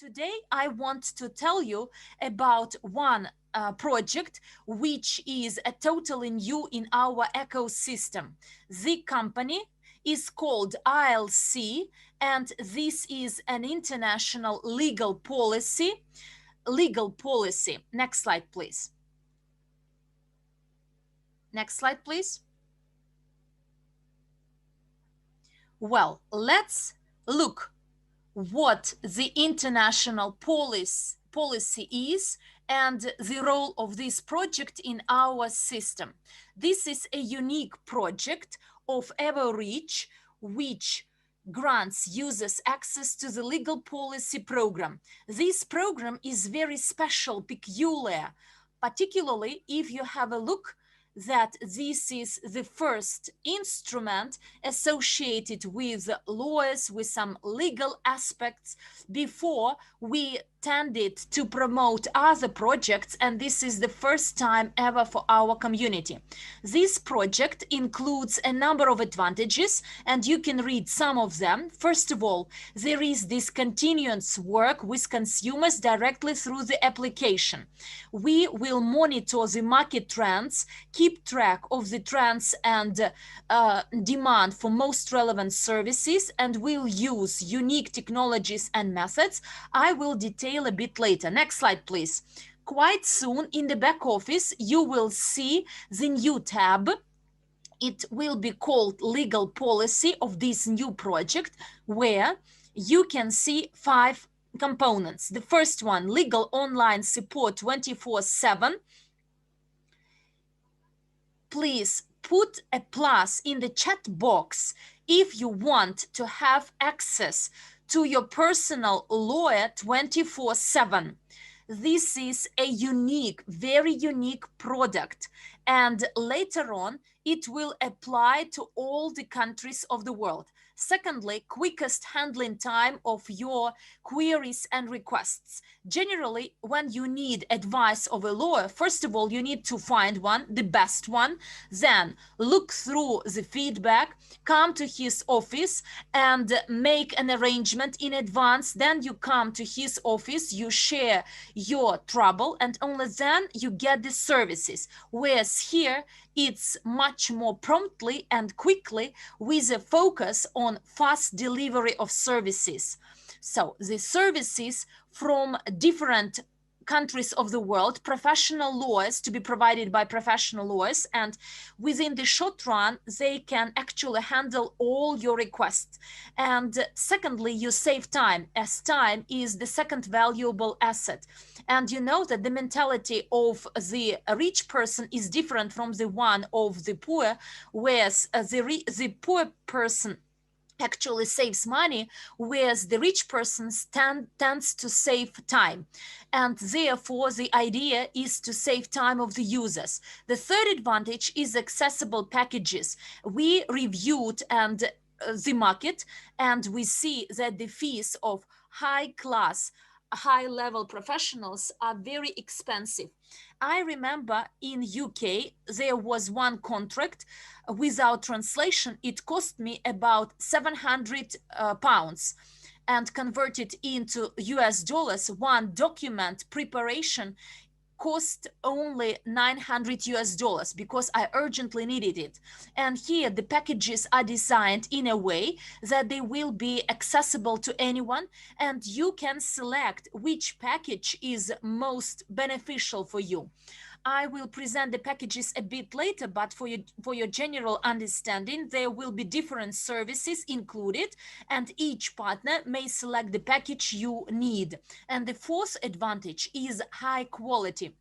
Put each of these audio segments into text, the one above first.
Today, I want to tell you about one project which is a totally new in our ecosystem. The company is called ILC, and this is an international legal policy. Next slide, please. Next slide, please. Well, let's look what the international policy is and the role of this project in our system. This is a unique project of EVORICH, which grants users access to the legal policy program. This program is very special, peculiar, particularly if you have a look that this is the first instrument associated with lawyers, with some legal aspects. Before, we tended to promote other projects, and this is the first time ever for our community. This project includes a number of advantages, and you can read some of them. First of all, there is this continuous work with consumers directly through the application. We will monitor the market trends, keep track of the trends and demand for most relevant services, and will use unique technologies and methods. I will detail a bit later. Next slide, please. Quite soon in the back office, you will see the new tab. It will be called Legal Policy of this new project, where you can see 5 components. The first one, legal online support 24/7. Please put a plus in the chat box if you want to have access to your personal lawyer 24/7. This is a unique, very unique product, and later on it will apply to all the countries of the world. Secondly, quickest handling time of your queries and requests. Generally, when you need advice of a lawyer, first of all, you need to find one, the best one, then look through the feedback, come to his office and make an arrangement in advance. Then you come to his office, you share your trouble, and only then you get the services. Whereas here, it's much more promptly and quickly with a focus on fast delivery of services. So the services from different countries of the world, professional lawyers to be provided by professional lawyers, and within the short run, they can actually handle all your requests. And secondly, you save time, as time is the second valuable asset. And you know that the mentality of the rich person is different from the one of the poor, whereas the poor person actually saves money, whereas the rich person tends to save time. And therefore, the idea is to save time of the users. The third advantage is accessible packages. We reviewed the market, and we see that the fees of high-class, high-level professionals are very expensive. I remember in UK, there was one contract without translation. It cost me about 700 pounds, and converted into US dollars, one document preparation cost only 900 US dollars because I urgently needed it. And here the packages are designed in a way that they will be accessible to anyone, and you can select which package is most beneficial for you. I will present the packages a bit later, but for your general understanding, there will be different services included, and each partner may select the package you need. And the fourth advantage is high quality.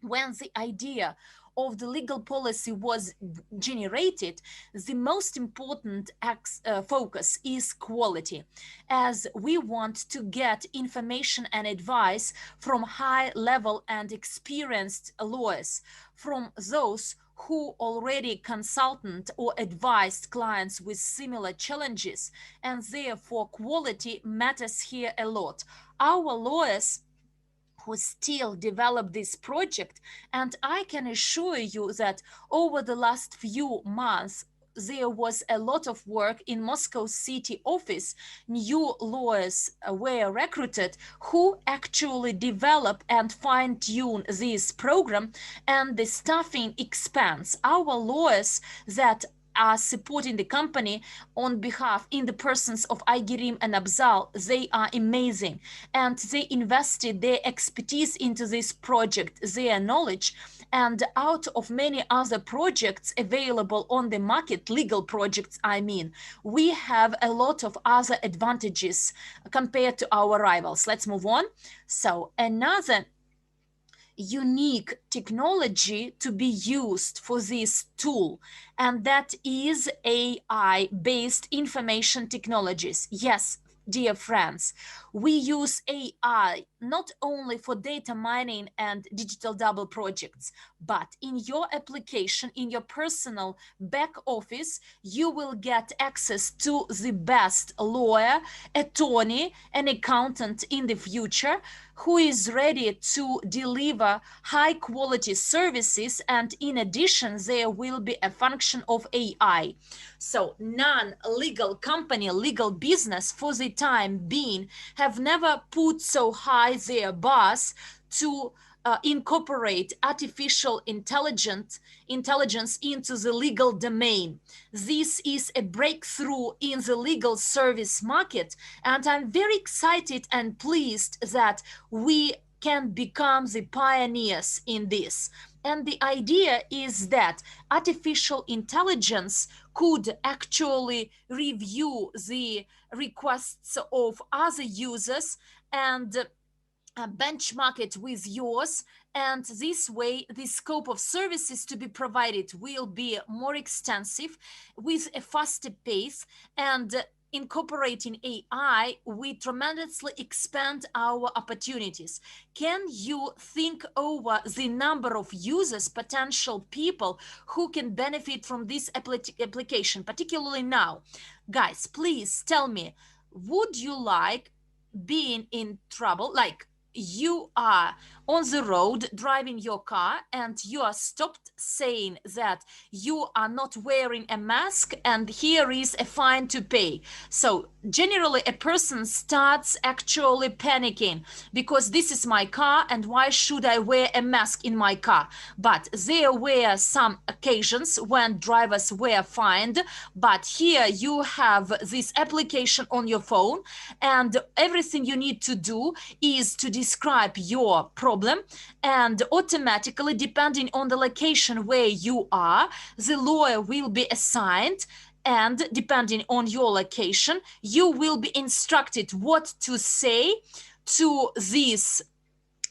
When the idea of the legal policy was generated, the most important focus is quality, as we want to get information and advice from high level and experienced lawyers, from those who already consulted or advised clients with similar challenges, and therefore quality matters here a lot. Our lawyers who still develop this project, and I can assure you that over the last few months there was a lot of work in Moscow city office. New lawyers were recruited who actually develop and fine-tune this program, and the staffing expands. Our lawyers that are supporting the company on behalf in the persons of Aigerim and Abzal, they are amazing, and they invested their expertise into this project, their knowledge, and out of many other projects available on the market, legal projects I mean, we have a lot of other advantages compared to our rivals. Let's move on. So another unique technology to be used for this tool, and that is AI based information technologies. Yes, dear friends, we use AI not only for data mining and digital double projects, but in your application, in your personal back office, you will get access to the best lawyer, attorney, and accountant in the future who is ready to deliver high quality services, and in addition there will be a function of AI. So non-legal company, legal business for the time being have never put so high their bars to incorporate artificial intelligence into the legal domain. This is a breakthrough in the legal service market, and I'm very excited and pleased that we can become the pioneers in this. And the idea is that artificial intelligence could actually review the requests of other users and benchmark it with yours, and this way the scope of services to be provided will be more extensive with a faster pace, and incorporating AI, we tremendously expand our opportunities. Can you think over the number of users, potential people who can benefit from this application, particularly now? Guys, please tell me, would you like being in trouble, like you are on the road driving your car and you are stopped saying that you are not wearing a mask and here is a fine to pay? So generally a person starts actually panicking because this is my car and why should I wear a mask in my car? But there were some occasions when drivers were fined, but here you have this application on your phone and everything you need to do is to describe your problem, and automatically, depending on the location where you are, the lawyer will be assigned, and depending on your location, you will be instructed what to say to this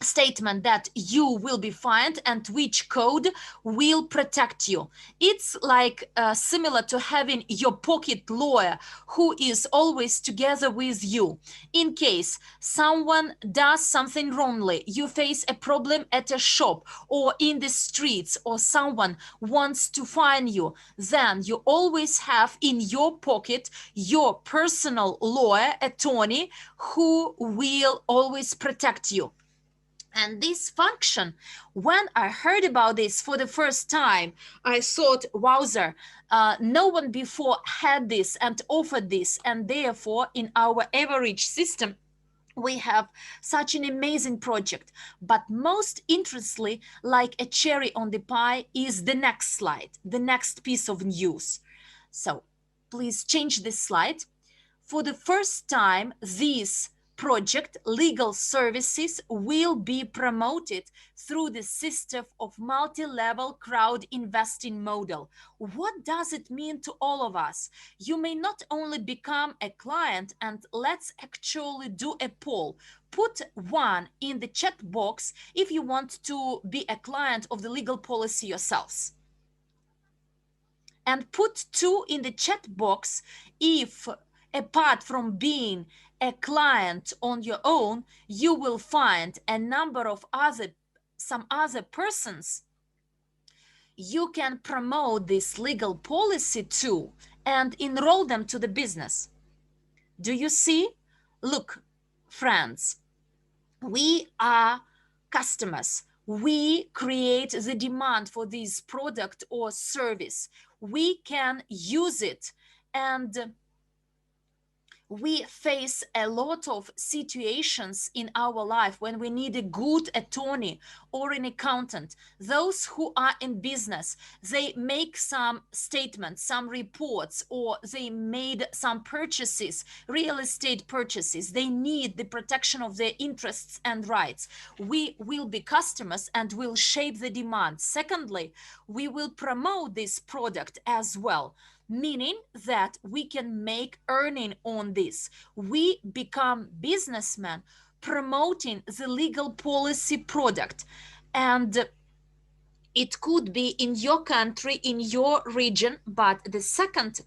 statement that you will be fined and which code will protect you. It's like similar to having your pocket lawyer who is always together with you. In case someone does something wrongly, you face a problem at a shop or in the streets, or someone wants to fine you, then you always have in your pocket your personal lawyer, attorney, who will always protect you. And this function, when I heard about this for the first time, I thought, wowzer, no one before had this and offered this. And therefore, in our EVORICH system, we have such an amazing project. But most interestingly, like a cherry on the pie, is the next slide, the next piece of news. So please change this slide. For the first time, this project, legal services, will be promoted through the system of multi-level crowd investing model. What does it mean to all of us? You may not only become a client, and let's actually do a poll. Put 1 in the chat box if you want to be a client of the legal policy yourselves. And put 2 in the chat box if, apart from being a client on your own, you will find a number of some other persons you can promote this legal policy to and enroll them to the business. Do you see? Look, friends, we are customers. We create the demand for this product or service. we can use it. And we face a lot of situations in our life when we need a good attorney or an accountant. Those who are in business, they make some statements, some reports, or they made some purchases, real estate purchases. They need the protection of their interests and rights. We will be customers and will shape the demand. Secondly, we will promote this product as well, meaning that we can make earning on this. We become businessmen promoting the legal policy product. And it could be in your country, in your region, but the second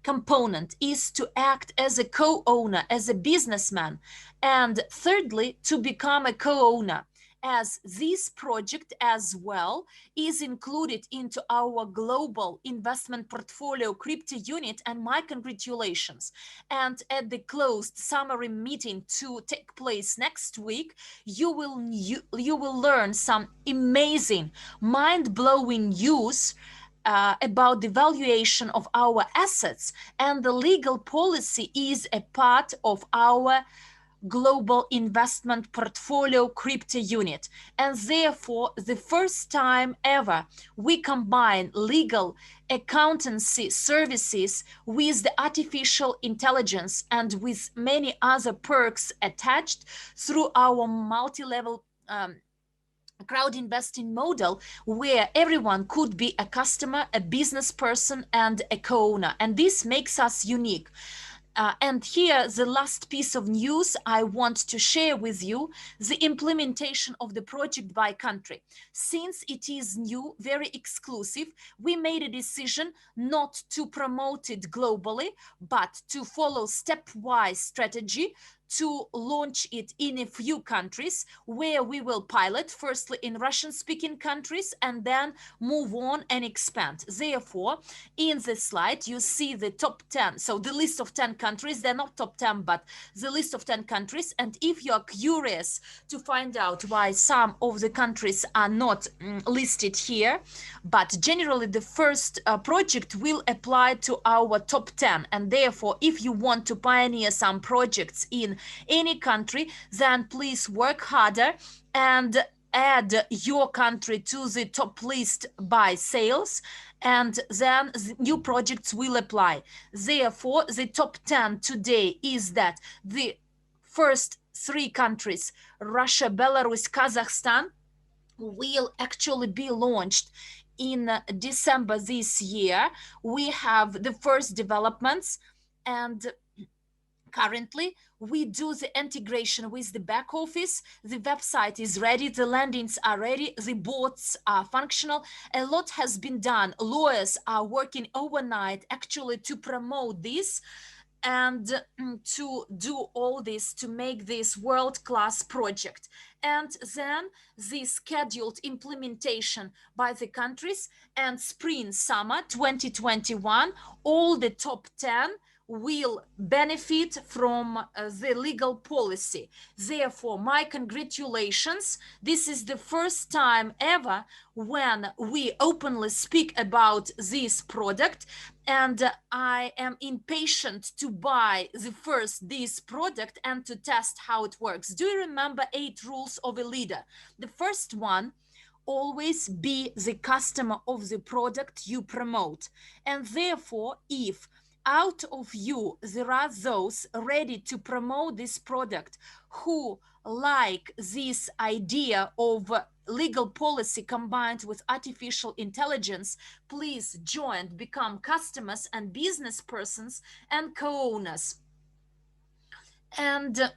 component is to act as a co-owner, as a businessman. And thirdly, to become a co-owner, as this project as well is included into our global investment portfolio crypto unit. And my congratulations. And at the closed summary meeting to take place next week, you will learn some amazing, mind-blowing news about the valuation of our assets. And the legal policy is a part of our global investment portfolio crypto unit. And therefore, the first time ever, we combine legal accountancy services with the artificial intelligence and with many other perks attached through our multi-level crowd investing model, where everyone could be a customer, a business person, and a co-owner. And this makes us unique. And here, the last piece of news I want to share with you, the implementation of the project by country. Since it is new, very exclusive, we made a decision not to promote it globally, but to follow stepwise strategy to launch it in a few countries, where we will pilot firstly in Russian-speaking countries and then move on and expand. Therefore, in the slide, you see the top 10. So the list of 10 countries, they're not top 10, but the list of 10 countries. And if you're curious to find out why some of the countries are not listed here, but generally the first project will apply to our top 10. And therefore, if you want to pioneer some projects in any country, then please work harder and add your country to the top list by sales, and then the new projects will apply. Therefore, the top 10 today is that the first 3 countries, Russia, Belarus, Kazakhstan, will actually be launched in December this year. We have the first developments, and currently, we do the integration with the back office. The website is ready, the landings are ready, the bots are functional. A lot has been done. Lawyers are working overnight actually to promote this and to do all this to make this world-class project. And then the scheduled implementation by the countries, and spring summer 2021, all the top 10 will benefit from the legal policy. Therefore, my congratulations. This is the first time ever when we openly speak about this product, and I am impatient to buy this product and to test how it works. Do you remember 8 rules of a leader? The first one: always be the customer of the product you promote. And therefore, if out of you there are those ready to promote this product who like this idea of legal policy combined with artificial intelligence, please join, become customers and business persons and co-owners. And